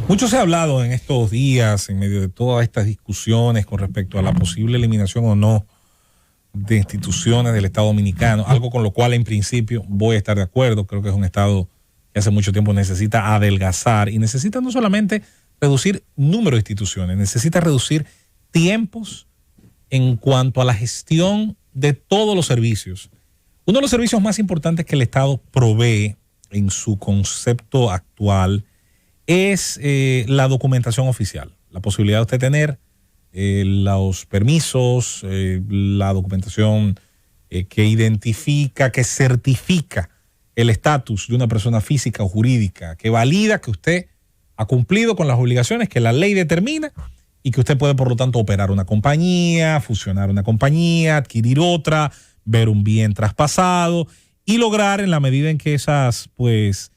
Mucho se ha hablado en estos días, en medio de todas estas discusiones con respecto a la posible eliminación o no de instituciones del Estado Dominicano, algo con lo cual en principio voy a estar de acuerdo. Creo que es un Estado que hace mucho tiempo necesita adelgazar y necesita no solamente reducir número de instituciones, necesita reducir tiempos en cuanto a la gestión de todos los servicios. Uno de los servicios más importantes que el Estado provee en su concepto actual es la documentación oficial, la posibilidad de usted tener los permisos, la documentación que identifica, que certifica el estatus de una persona física o jurídica, que valida que usted ha cumplido con las obligaciones que la ley determina y que usted puede, por lo tanto, operar una compañía, fusionar una compañía, adquirir otra, ver un bien traspasado y lograr, en la medida en que esas, pues,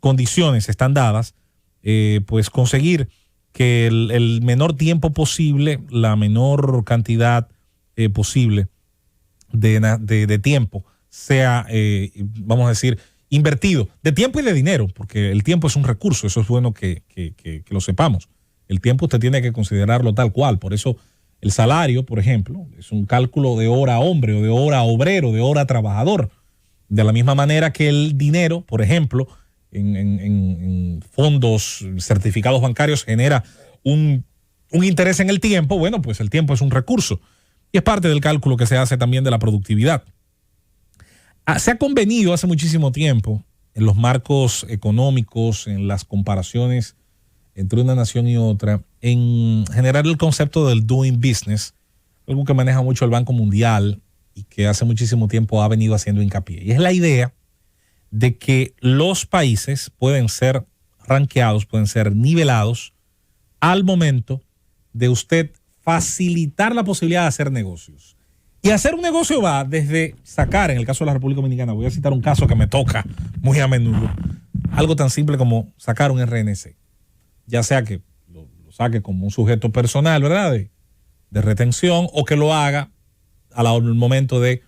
condiciones están dadas, pues conseguir que el menor tiempo posible, la menor cantidad posible de tiempo sea, vamos a decir, invertido, de tiempo y de dinero, porque el tiempo es un recurso, eso es bueno que lo sepamos. El tiempo usted tiene que considerarlo tal cual, por eso el salario, por ejemplo, es un cálculo de hora hombre o de hora obrero, de hora trabajador, de la misma manera que el dinero, por ejemplo, en fondos certificados bancarios genera un interés en el tiempo. Bueno, pues el tiempo es un recurso y es parte del cálculo que se hace también de la productividad. Se ha convenido hace muchísimo tiempo en los marcos económicos, en las comparaciones entre una nación y otra, en generar el concepto del doing business, algo que maneja mucho el Banco Mundial y que hace muchísimo tiempo ha venido haciendo hincapié. Y es la idea de que los países pueden ser rankeados, pueden ser nivelados al momento de usted facilitar la posibilidad de hacer negocios. Y hacer un negocio va desde sacar, en el caso de la República Dominicana, voy a citar un caso que me toca muy a menudo, algo tan simple como sacar un RNC, ya sea que lo saque como un sujeto personal, ¿verdad?, de retención, o que lo haga al momento de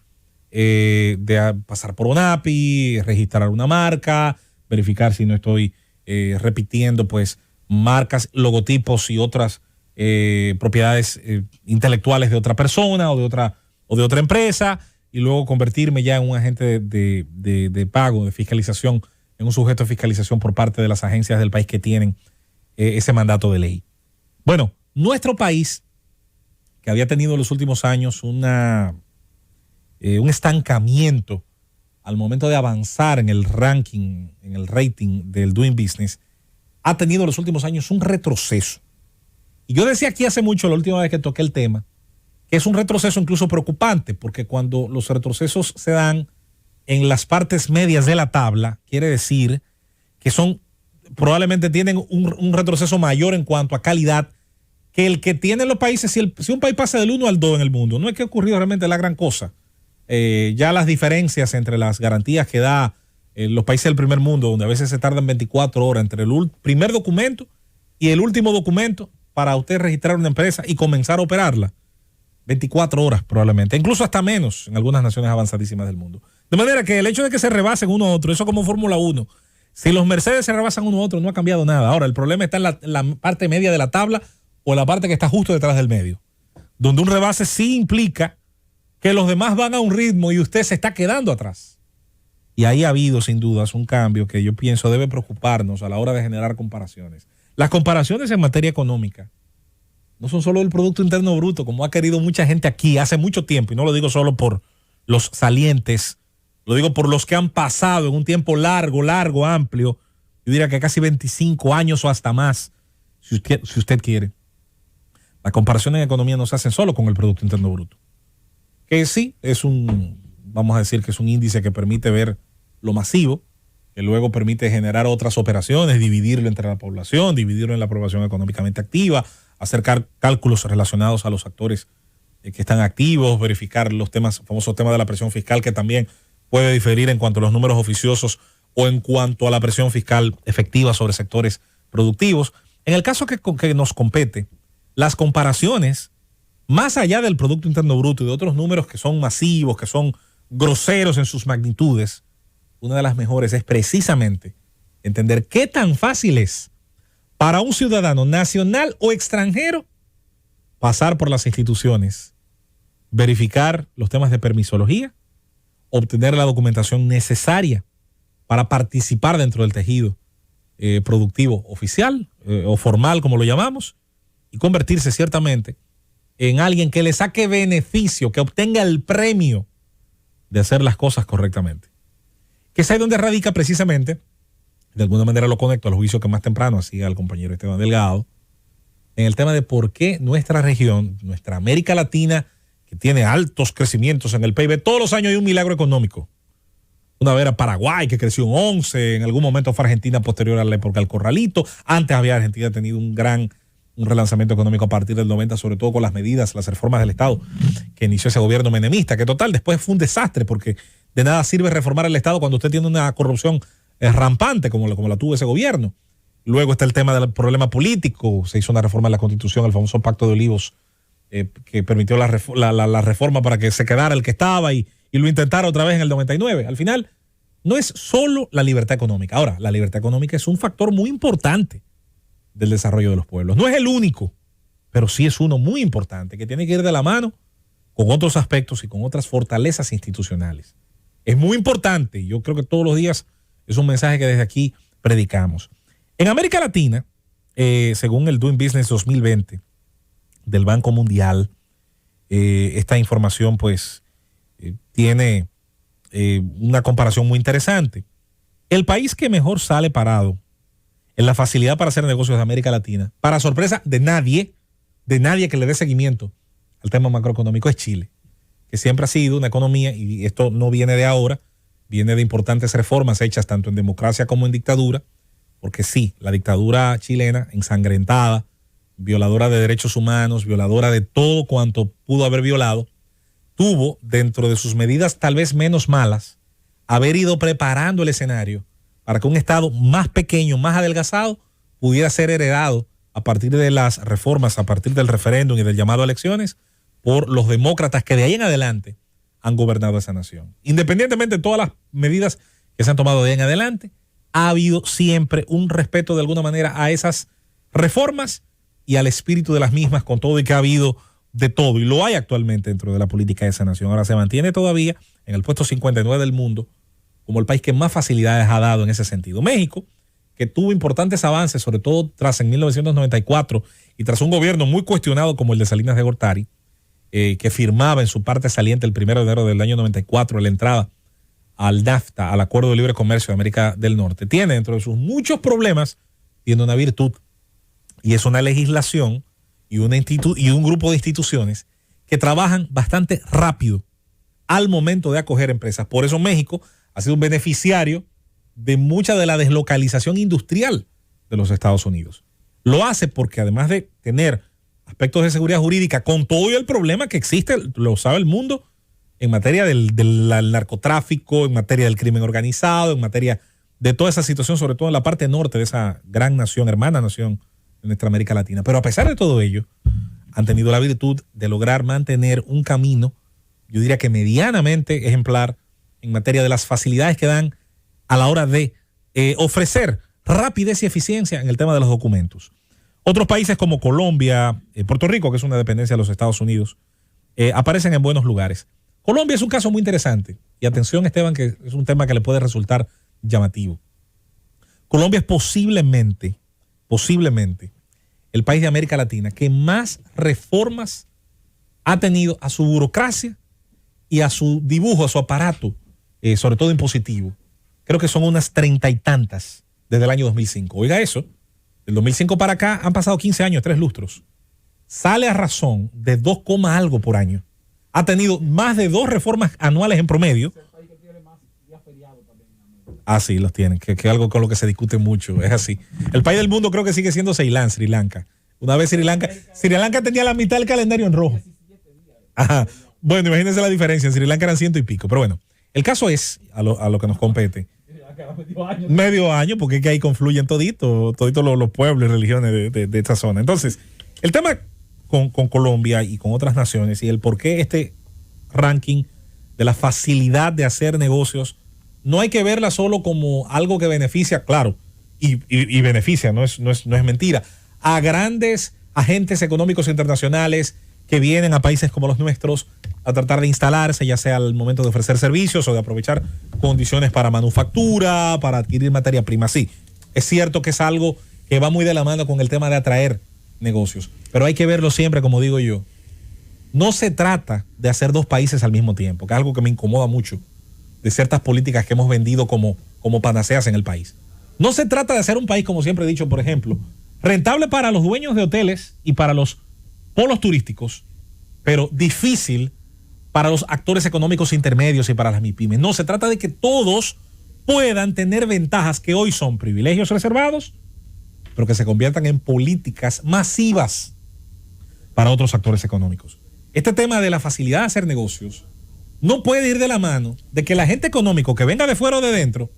pasar por un API, registrar una marca, verificar si no estoy repitiendo pues marcas, logotipos y otras propiedades intelectuales de otra persona o de otra empresa, y luego convertirme ya en un agente de pago, de fiscalización, en un sujeto de fiscalización por parte de las agencias del país que tienen ese mandato de ley. Bueno, nuestro país, que había tenido en los últimos años un estancamiento al momento de avanzar en el ranking, en el rating del Doing Business, ha tenido en los últimos años un retroceso. Y yo decía aquí hace mucho, la última vez que toqué el tema, que es un retroceso incluso preocupante, porque cuando los retrocesos se dan en las partes medias de la tabla, quiere decir que probablemente tienen un retroceso mayor en cuanto a calidad que el que tienen los países. Si un país pasa del 1 al 2 en el mundo, no es que ha ocurrido realmente la gran cosa. Ya las diferencias entre las garantías que da los países del primer mundo, donde a veces se tardan 24 horas entre el primer documento y el último documento para usted registrar una empresa y comenzar a operarla, 24 horas probablemente, incluso hasta menos en algunas naciones avanzadísimas del mundo. De manera que el hecho de que se rebasen uno a otro, eso como Fórmula 1, si los Mercedes se rebasan uno a otro, no ha cambiado nada. Ahora, el problema está en la parte media de la tabla o en la parte que está justo detrás del medio, donde un rebase sí implica que los demás van a un ritmo y usted se está quedando atrás. Y ahí ha habido, sin dudas, un cambio que yo pienso debe preocuparnos a la hora de generar comparaciones. Las comparaciones en materia económica no son solo el Producto Interno Bruto, como ha querido mucha gente aquí hace mucho tiempo, y no lo digo solo por los salientes, lo digo por los que han pasado en un tiempo largo, amplio, yo diría que casi 25 años o hasta más, si usted quiere. La comparación en economía no se hace solo con el Producto Interno Bruto, que sí es vamos a decir que es un índice que permite ver lo masivo, que luego permite generar otras operaciones, dividirlo entre la población, dividirlo en la población económicamente activa, hacer cálculos relacionados a los actores que están activos, verificar los famosos temas de la presión fiscal, que también puede diferir en cuanto a los números oficiosos o en cuanto a la presión fiscal efectiva sobre sectores productivos. En el caso que nos compete, las comparaciones, más allá del Producto Interno Bruto y de otros números que son masivos, que son groseros en sus magnitudes, una de las mejores es precisamente entender qué tan fácil es para un ciudadano nacional o extranjero pasar por las instituciones, verificar los temas de permisología, obtener la documentación necesaria para participar dentro del tejido productivo oficial o formal, como lo llamamos, y convertirse ciertamente en alguien que le saque beneficio, que obtenga el premio de hacer las cosas correctamente. Que es ahí donde radica precisamente, de alguna manera lo conecto a los juicios que más temprano hacía el compañero Esteban Delgado, en el tema de por qué nuestra región, nuestra América Latina, que tiene altos crecimientos en el PIB, todos los años hay un milagro económico. Una vez era Paraguay, que creció un 11, en algún momento fue Argentina posterior a la época del Corralito, antes había Argentina tenido un relanzamiento económico a partir del 90, sobre todo con las medidas, las reformas del Estado que inició ese gobierno menemista, que total después fue un desastre, porque de nada sirve reformar el Estado cuando usted tiene una corrupción rampante como la tuvo ese gobierno. Luego está el tema del problema político, se hizo una reforma en la Constitución, el famoso Pacto de Olivos, que permitió la reforma para que se quedara el que estaba y lo intentara otra vez en el 99. Al final, no es solo la libertad económica. Ahora, la libertad económica es un factor muy importante del desarrollo de los pueblos. No es el único, pero sí es uno muy importante, que tiene que ir de la mano con otros aspectos y con otras fortalezas institucionales. Es muy importante, y yo creo que todos los días es un mensaje que desde aquí predicamos. En América Latina, según el Doing Business 2020 del Banco Mundial, esta información pues tiene una comparación muy interesante. El país que mejor sale parado en la facilidad para hacer negocios de América Latina, para sorpresa de nadie que le dé seguimiento al tema macroeconómico, es Chile, que siempre ha sido una economía, y esto no viene de ahora, viene de importantes reformas hechas tanto en democracia como en dictadura, porque sí, la dictadura chilena, ensangrentada, violadora de derechos humanos, violadora de todo cuanto pudo haber violado, tuvo dentro de sus medidas tal vez menos malas, haber ido preparando el escenario para que un Estado más pequeño, más adelgazado, pudiera ser heredado a partir de las reformas, a partir del referéndum y del llamado a elecciones, por los demócratas que de ahí en adelante han gobernado esa nación. Independientemente de todas las medidas que se han tomado de ahí en adelante, ha habido siempre un respeto de alguna manera a esas reformas y al espíritu de las mismas, con todo y que ha habido de todo, y lo hay actualmente dentro de la política de esa nación. Ahora se mantiene todavía en el puesto 59 del mundo como el país que más facilidades ha dado en ese sentido. México, que tuvo importantes avances, sobre todo tras en 1994 y tras un gobierno muy cuestionado como el de Salinas de Gortari, que firmaba en su parte saliente el 1 de enero del año 94 la entrada al NAFTA, al Acuerdo de Libre Comercio de América del Norte. Tiene dentro de sus muchos problemas, tiene una virtud, y es una legislación y un grupo de instituciones que trabajan bastante rápido al momento de acoger empresas. Por eso México ha sido un beneficiario de mucha de la deslocalización industrial de los Estados Unidos. Lo hace porque además de tener aspectos de seguridad jurídica, con todo y el problema que existe, lo sabe el mundo, en materia del narcotráfico, en materia del crimen organizado, en materia de toda esa situación, sobre todo en la parte norte de esa gran nación, hermana nación de nuestra América Latina. Pero a pesar de todo ello, han tenido la virtud de lograr mantener un camino, yo diría que medianamente ejemplar, en materia de las facilidades que dan a la hora de ofrecer rapidez y eficiencia en el tema de los documentos. Otros países como Colombia, Puerto Rico, que es una dependencia de los Estados Unidos, aparecen en buenos lugares. Colombia es un caso muy interesante. Y atención, Esteban, que es un tema que le puede resultar llamativo. Colombia es posiblemente, el país de América Latina que más reformas ha tenido a su burocracia y a su dibujo, a su aparato, sobre todo impositivo. Creo que son unas 30 y tantas desde el año 2005. Oiga eso, del 2005 para acá han pasado 15 años, 3 lustros. Sale a razón de 2, algo por año. Ha tenido más de 2 reformas anuales en promedio. Es el país que tiene más días feriados también. Ah, sí, los tienen, que es algo con lo que se discute mucho, es así. El país del mundo creo que sigue siendo Ceilán, Sri Lanka. Una vez Sri Lanka tenía la mitad del calendario en rojo. Ajá. Bueno, imagínense la diferencia, en Sri Lanka eran 100 y pico, pero bueno, el caso es, a lo que nos compete, medio año, porque es que ahí confluyen toditos los pueblos y religiones de esta zona. Entonces, el tema con Colombia y con otras naciones y el por qué este ranking de la facilidad de hacer negocios, no hay que verla solo como algo que beneficia, claro, y beneficia, no es mentira, a grandes agentes económicos internacionales que vienen a países como los nuestros a tratar de instalarse, ya sea al momento de ofrecer servicios o de aprovechar condiciones para manufactura, para adquirir materia prima. Sí, es cierto que es algo que va muy de la mano con el tema de atraer negocios, pero hay que verlo siempre, como digo yo. No se trata de hacer dos países al mismo tiempo, que es algo que me incomoda mucho de ciertas políticas que hemos vendido como panaceas en el país. No se trata de hacer un país, como siempre he dicho, por ejemplo, rentable para los dueños de hoteles y para los polos turísticos, pero difícil para los actores económicos intermedios y para las MIPYMES. No, se trata de que todos puedan tener ventajas que hoy son privilegios reservados, pero que se conviertan en políticas masivas para otros actores económicos. Este tema de la facilidad de hacer negocios no puede ir de la mano de que el agente económico que venga de fuera o de dentro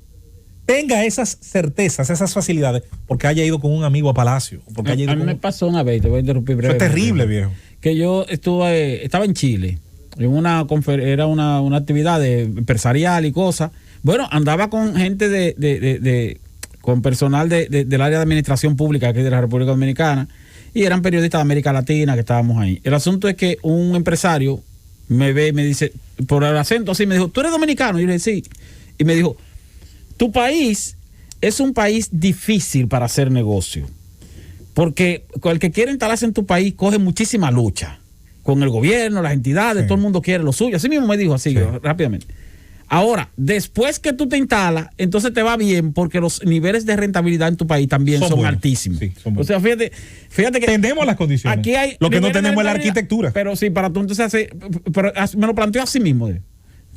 tenga esas certezas, esas facilidades, porque haya ido con un amigo a Palacio. Porque haya ido a mí me pasó una vez, te voy a interrumpir breve. Fue terrible, viejo. Que yo estaba en Chile, en era una actividad empresarial y cosas. Bueno, andaba con gente con personal del área de administración pública aquí de la República Dominicana, y eran periodistas de América Latina que estábamos ahí. El asunto es que un empresario me ve y me dice, por el acento así, me dijo, ¿tú eres dominicano? Y yo le dije, sí. Y me dijo, tu país es un país difícil para hacer negocio, porque el que quiere instalarse en tu país coge muchísima lucha con el gobierno, las entidades, sí. Todo el mundo quiere lo suyo. Así mismo me dijo, así, sí. Rápidamente. Ahora, después que tú te instalas, entonces te va bien porque los niveles de rentabilidad en tu país también son altísimos. Sí, o sea, fíjate que tenemos las condiciones. Aquí hay lo que no tenemos es la arquitectura. Pero sí, para tú entonces me lo planteo así mismo.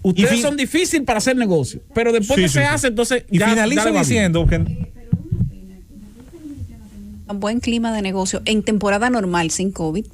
Ustedes son difíciles para hacer negocio, pero después que se hace, entonces y finalizo diciendo que un buen clima de negocio en temporada normal sin COVID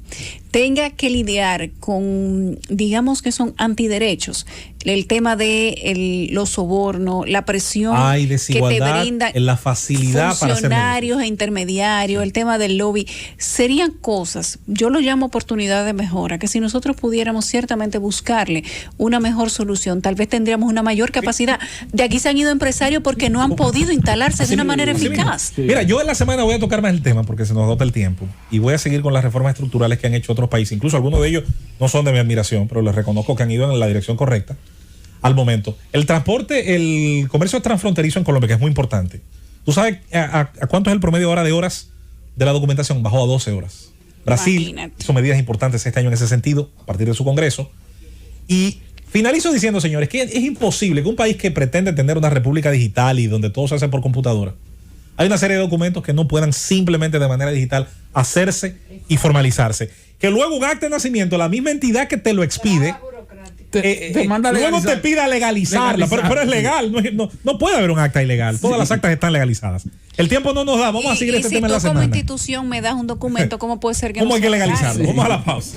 tenga que lidiar con, digamos que son antiderechos, el tema de los sobornos, la presión que te brindan en la facilidad funcionarios e intermediarios, el tema del lobby, serían cosas, yo lo llamo oportunidad de mejora, que si nosotros pudiéramos ciertamente buscarle una mejor solución, tal vez tendríamos una mayor capacidad. De aquí se han ido empresarios porque no han podido instalarse de una manera eficaz. Mira, yo en la semana voy a tocar más el tema porque se nos agota el tiempo y voy a seguir con las reformas estructurales que han hecho otros países, incluso algunos de ellos no son de mi admiración, pero les reconozco que han ido en la dirección correcta al momento. El transporte, el comercio transfronterizo en Colombia, que es muy importante. ¿Tú sabes a cuánto es el promedio ahora de horas de la documentación? Bajó a 12 horas. Brasil hizo medidas importantes este año en ese sentido, a partir de su Congreso. Y finalizo diciendo, señores, que es imposible que un país que pretende tener una república digital y donde todo se hace por computadora, hay una serie de documentos que no puedan simplemente de manera digital hacerse y formalizarse. Que luego un acta de nacimiento, la misma entidad que te lo expide, luego te pida legalizarla, pero es legal, no puede haber un acta ilegal, todas las actas están legalizadas. El tiempo no nos da, vamos a seguir este tema en la semana. Si tú como institución me das un documento, ¿cómo puede ser que ¿Cómo hay que legalizarlo? Vamos a la pausa.